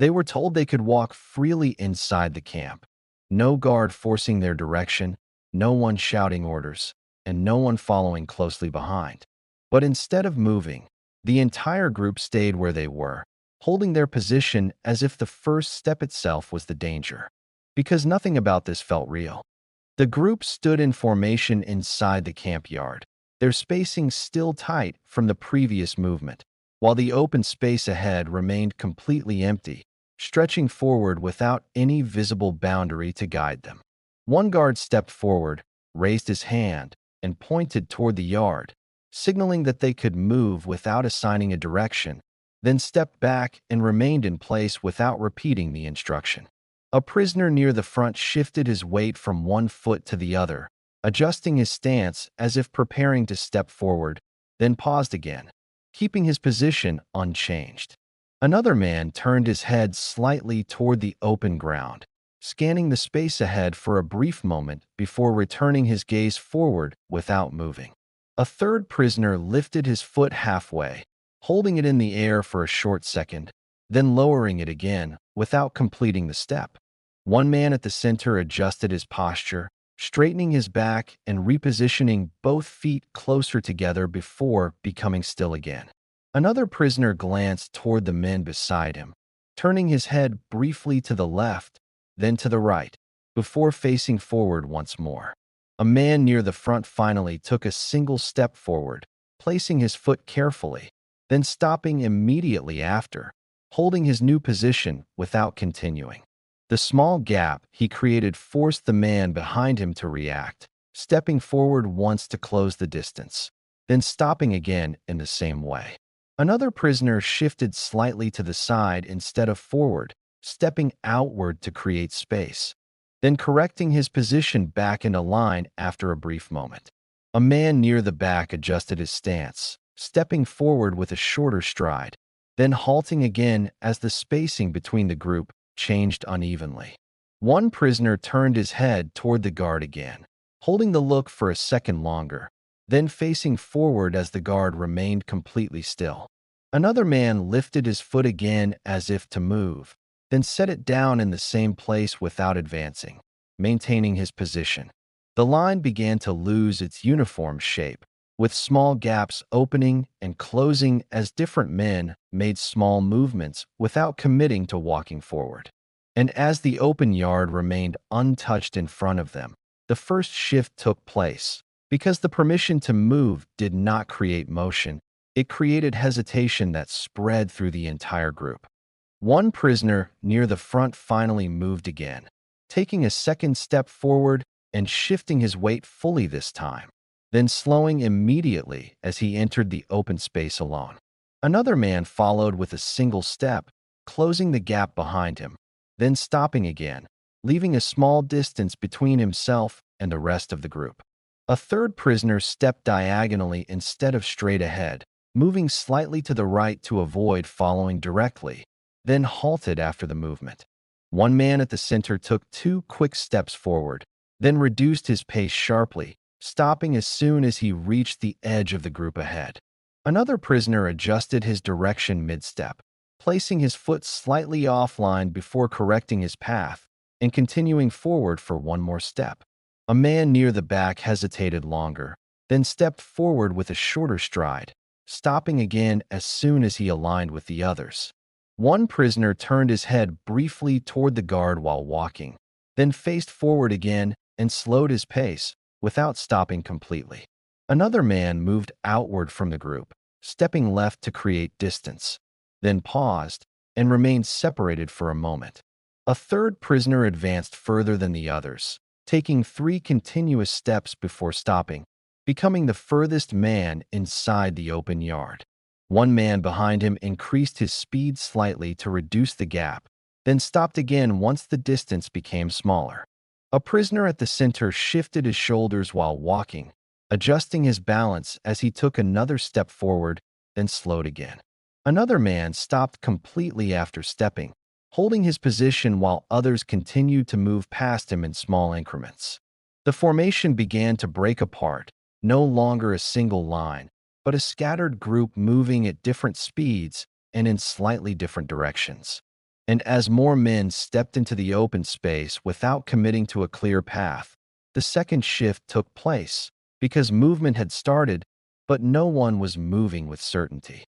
They were told they could walk freely inside the camp. No guard forcing their direction, no one shouting orders, and no one following closely behind. But instead of moving, the entire group stayed where they were, holding their position as if the first step itself was the danger. Because nothing about this felt real. The group stood in formation inside the camp yard, their spacing still tight from the previous movement, while the open space ahead remained completely empty, stretching forward without any visible boundary to guide them. One guard stepped forward, raised his hand, and pointed toward the yard, signaling that they could move without assigning a direction, then stepped back and remained in place without repeating the instruction. A prisoner near the front shifted his weight from one foot to the other, adjusting his stance as if preparing to step forward, then paused again, keeping his position unchanged. Another man turned his head slightly toward the open ground, scanning the space ahead for a brief moment before returning his gaze forward without moving. A third prisoner lifted his foot halfway, holding it in the air for a short second, then lowering it again without completing the step. One man at the center adjusted his posture, straightening his back and repositioning both feet closer together before becoming still again. Another prisoner glanced toward the men beside him, turning his head briefly to the left, then to the right, before facing forward once more. A man near the front finally took a single step forward, placing his foot carefully, then stopping immediately after, holding his new position without continuing. The small gap he created forced the man behind him to react, stepping forward once to close the distance, then stopping again in the same way. Another prisoner shifted slightly to the side instead of forward, stepping outward to create space, then correcting his position back into line after a brief moment. A man near the back adjusted his stance, stepping forward with a shorter stride, then halting again as the spacing between the group changed unevenly. One prisoner turned his head toward the guard again, holding the look for a second longer, then facing forward as the guard remained completely still. Another man lifted his foot again as if to move, then set it down in the same place without advancing, maintaining his position. The line began to lose its uniform shape, with small gaps opening and closing as different men made small movements without committing to walking forward. And as the open yard remained untouched in front of them, the first shift took place. Because the permission to move did not create motion, it created hesitation that spread through the entire group. One prisoner near the front finally moved again, taking a second step forward and shifting his weight fully this time, then slowing immediately as he entered the open space alone. Another man followed with a single step, closing the gap behind him, then stopping again, leaving a small distance between himself and the rest of the group. A third prisoner stepped diagonally instead of straight ahead, moving slightly to the right to avoid following directly, then halted after the movement. One man at the center took 2 quick steps forward, then reduced his pace sharply, stopping as soon as he reached the edge of the group ahead. Another prisoner adjusted his direction mid-step, placing his foot slightly offline before correcting his path and continuing forward for one more step. A man near the back hesitated longer, then stepped forward with a shorter stride, stopping again as soon as he aligned with the others. One prisoner turned his head briefly toward the guard while walking, then faced forward again and slowed his pace without stopping completely. Another man moved outward from the group, stepping left to create distance, then paused and remained separated for a moment. A third prisoner advanced further than the others, taking 3 continuous steps before stopping, becoming the furthest man inside the open yard. One man behind him increased his speed slightly to reduce the gap, then stopped again once the distance became smaller. A prisoner at the center shifted his shoulders while walking, adjusting his balance as he took another step forward, then slowed again. Another man stopped completely after stepping, holding his position while others continued to move past him in small increments. The formation began to break apart, no longer a single line, but a scattered group moving at different speeds and in slightly different directions. And as more men stepped into the open space without committing to a clear path, the second shift took place because movement had started, but no one was moving with certainty.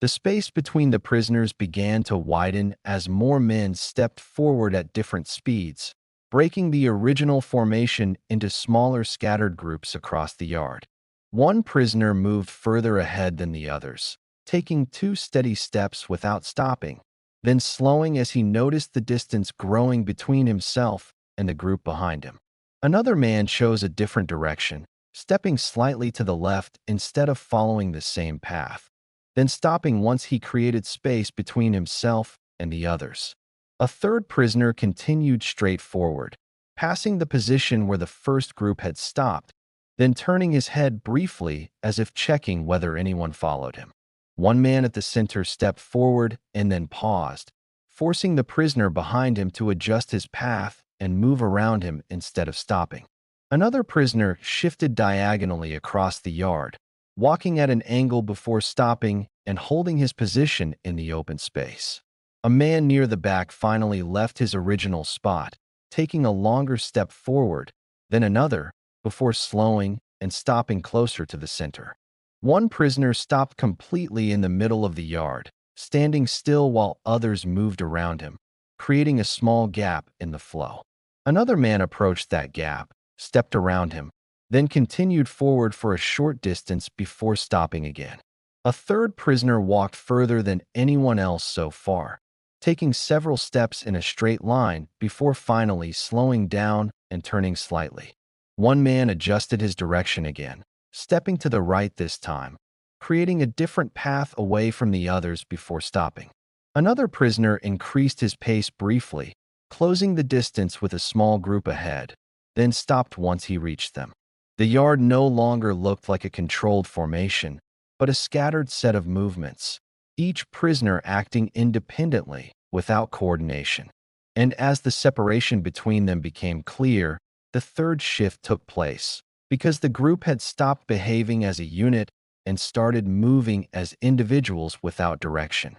The space between the prisoners began to widen as more men stepped forward at different speeds, breaking the original formation into smaller scattered groups across the yard. One prisoner moved further ahead than the others, taking 2 steady steps without stopping, then slowing as he noticed the distance growing between himself and the group behind him. Another man chose a different direction, stepping slightly to the left instead of following the same path, then stopping once he created space between himself and the others. A third prisoner continued straight forward, passing the position where the first group had stopped, then turning his head briefly as if checking whether anyone followed him. One man at the center stepped forward and then paused, forcing the prisoner behind him to adjust his path and move around him instead of stopping. Another prisoner shifted diagonally across the yard, walking at an angle before stopping and holding his position in the open space. A man near the back finally left his original spot, taking a longer step forward, then another, before slowing and stopping closer to the center. One prisoner stopped completely in the middle of the yard, standing still while others moved around him, creating a small gap in the flow. Another man approached that gap, stepped around him, then continued forward for a short distance before stopping again. A third prisoner walked further than anyone else so far, taking several steps in a straight line before finally slowing down and turning slightly. One man adjusted his direction again, stepping to the right this time, creating a different path away from the others before stopping. Another prisoner increased his pace briefly, closing the distance with a small group ahead, then stopped once he reached them. The yard no longer looked like a controlled formation, but a scattered set of movements, each prisoner acting independently without coordination. And as the separation between them became clear, the third shift took place, because the group had stopped behaving as a unit and started moving as individuals without direction.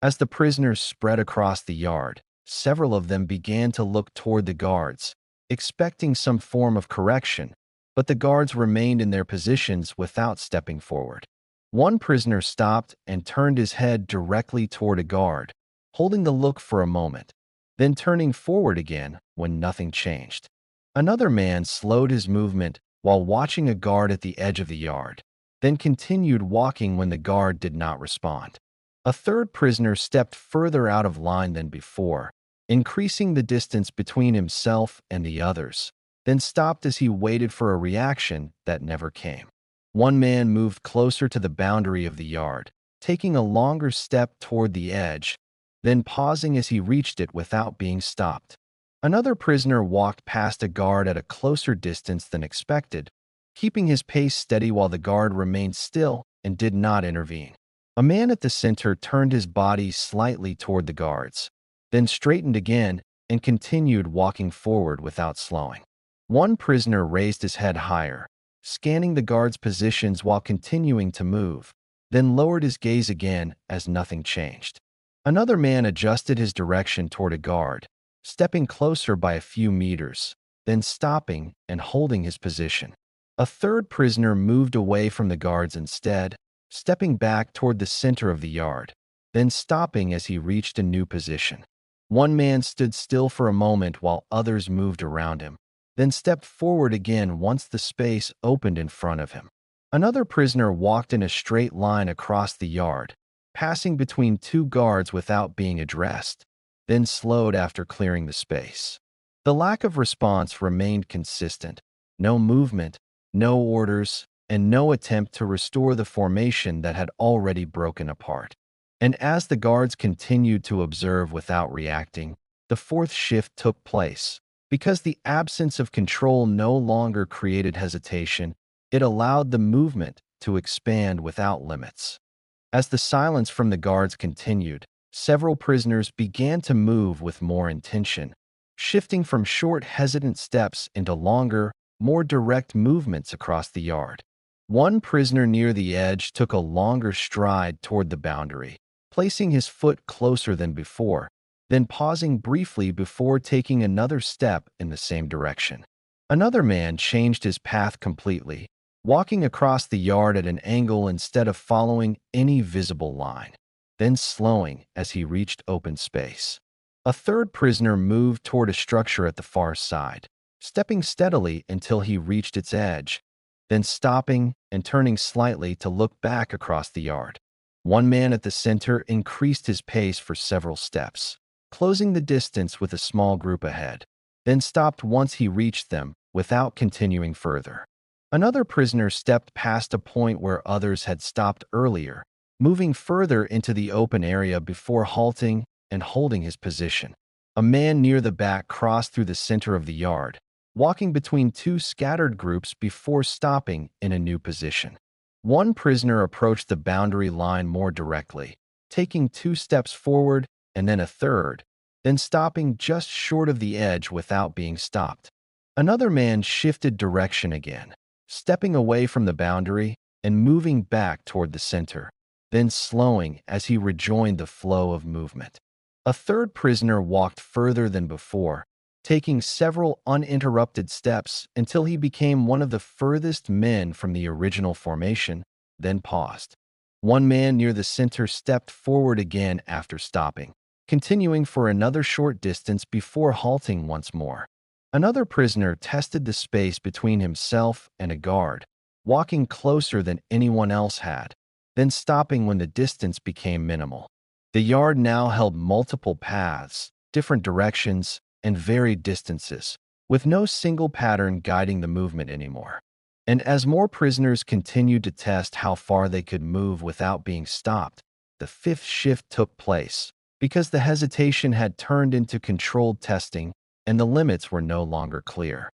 As the prisoners spread across the yard, several of them began to look toward the guards, expecting some form of correction, but the guards remained in their positions without stepping forward. One prisoner stopped and turned his head directly toward a guard, holding the look for a moment, then turning forward again when nothing changed. Another man slowed his movement while watching a guard at the edge of the yard, then continued walking when the guard did not respond. A third prisoner stepped further out of line than before, increasing the distance between himself and the others, then stopped as he waited for a reaction that never came. One man moved closer to the boundary of the yard, taking a longer step toward the edge, then pausing as he reached it without being stopped. Another prisoner walked past a guard at a closer distance than expected, keeping his pace steady while the guard remained still and did not intervene. A man at the center turned his body slightly toward the guards, then straightened again and continued walking forward without slowing. One prisoner raised his head higher, scanning the guards' positions while continuing to move, then lowered his gaze again as nothing changed. Another man adjusted his direction toward a guard, stepping closer by a few meters, then stopping and holding his position. A third prisoner moved away from the guards instead, stepping back toward the center of the yard, then stopping as he reached a new position. One man stood still for a moment while others moved around him, then stepped forward again once the space opened in front of him. Another prisoner walked in a straight line across the yard, passing between 2 guards without being addressed, then slowed after clearing the space. The lack of response remained consistent. No movement, no orders, and no attempt to restore the formation that had already broken apart. And as the guards continued to observe without reacting, the fourth shift took place. Because the absence of control no longer created hesitation, it allowed the movement to expand without limits. As the silence from the guards continued, several prisoners began to move with more intention, shifting from short, hesitant steps into longer, more direct movements across the yard. One prisoner near the edge took a longer stride toward the boundary, placing his foot closer than before, then pausing briefly before taking another step in the same direction. Another man changed his path completely, walking across the yard at an angle instead of following any visible line, then slowing as he reached open space. A third prisoner moved toward a structure at the far side, stepping steadily until he reached its edge, then stopping and turning slightly to look back across the yard. One man at the center increased his pace for several steps, closing the distance with a small group ahead, then stopped once he reached them without continuing further. Another prisoner stepped past a point where others had stopped earlier, moving further into the open area before halting and holding his position. A man near the back crossed through the center of the yard, walking between two scattered groups before stopping in a new position. One prisoner approached the boundary line more directly, taking 2 steps forward and then a third, then stopping just short of the edge without being stopped. Another man shifted direction again, stepping away from the boundary and moving back toward the center, then slowing as he rejoined the flow of movement. A third prisoner walked further than before, taking several uninterrupted steps until he became one of the furthest men from the original formation, then paused. One man near the center stepped forward again after stopping, continuing for another short distance before halting once more. Another prisoner tested the space between himself and a guard, walking closer than anyone else had, then stopping when the distance became minimal. The yard now held multiple paths, different directions, and varied distances, with no single pattern guiding the movement anymore. And as more prisoners continued to test how far they could move without being stopped, the fifth shift took place, because the hesitation had turned into controlled testing and the limits were no longer clear.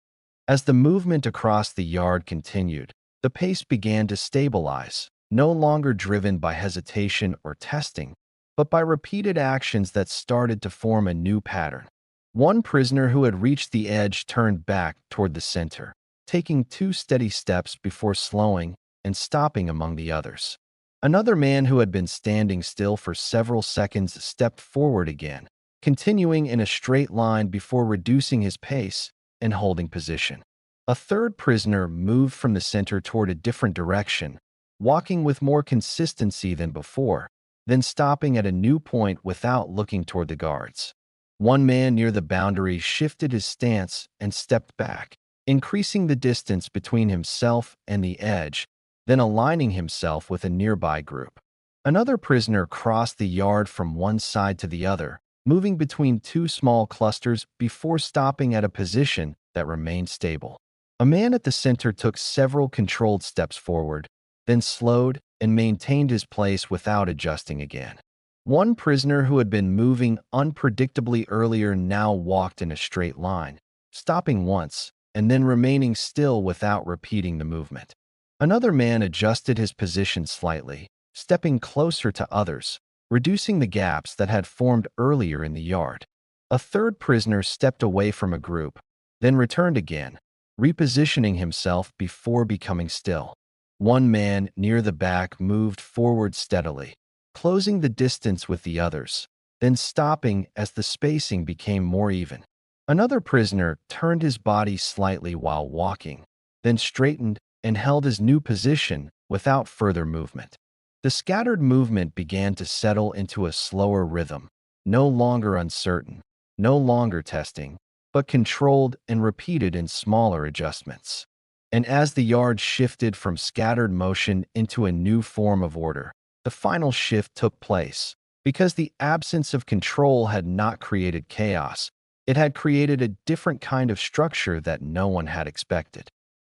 As the movement across the yard continued, the pace began to stabilize, no longer driven by hesitation or testing, but by repeated actions that started to form a new pattern. One prisoner who had reached the edge turned back toward the center, taking 2 steady steps before slowing and stopping among the others. Another man who had been standing still for several seconds stepped forward again, continuing in a straight line before reducing his pace and holding position. A third prisoner moved from the center toward a different direction, walking with more consistency than before, then stopping at a new point without looking toward the guards. One man near the boundary shifted his stance and stepped back, increasing the distance between himself and the edge, then aligning himself with a nearby group. Another prisoner crossed the yard from one side to the other, moving between 2 small clusters before stopping at a position that remained stable. A man at the center took several controlled steps forward, then slowed and maintained his place without adjusting again. One prisoner who had been moving unpredictably earlier now walked in a straight line, stopping once and then remaining still without repeating the movement. Another man adjusted his position slightly, stepping closer to others, reducing the gaps that had formed earlier in the yard. A third prisoner stepped away from a group, then returned again, repositioning himself before becoming still. One man near the back moved forward steadily, closing the distance with the others, then stopping as the spacing became more even. Another prisoner turned his body slightly while walking, then straightened and held his new position without further movement. The scattered movement began to settle into a slower rhythm, no longer uncertain, no longer testing, but controlled and repeated in smaller adjustments. And as the yard shifted from scattered motion into a new form of order, the final shift took place. Because the absence of control had not created chaos, it had created a different kind of structure that no one had expected.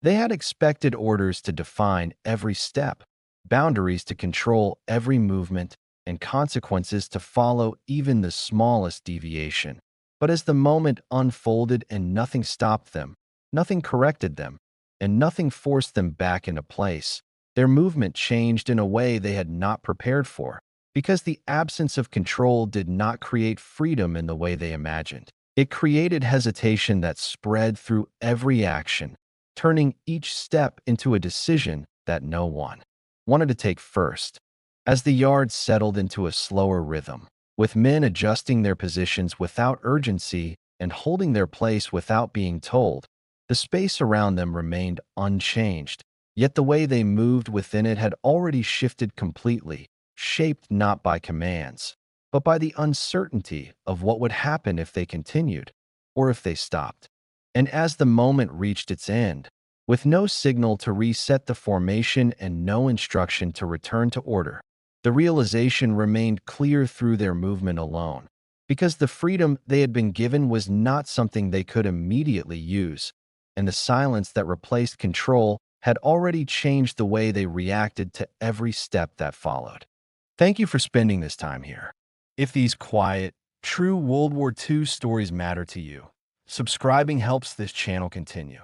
They had expected orders to define every step, boundaries to control every movement, and consequences to follow even the smallest deviation. But as the moment unfolded and nothing stopped them, nothing corrected them, and nothing forced them back into place, their movement changed in a way they had not prepared for, because the absence of control did not create freedom in the way they imagined. It created hesitation that spread through every action, turning each step into a decision that no one wanted to take first. As the yard settled into a slower rhythm, with men adjusting their positions without urgency and holding their place without being told. The space around them remained unchanged, yet the way they moved within it had already shifted completely, shaped not by commands, but by the uncertainty of what would happen if they continued, or if they stopped. And as the moment reached its end, with no signal to reset the formation and no instruction to return to order, the realization remained clear through their movement alone, because the freedom they had been given was not something they could immediately use, and the silence that replaced control had already changed the way they reacted to every step that followed. Thank you for spending this time here. If these quiet, true World War II stories matter to you, subscribing helps this channel continue.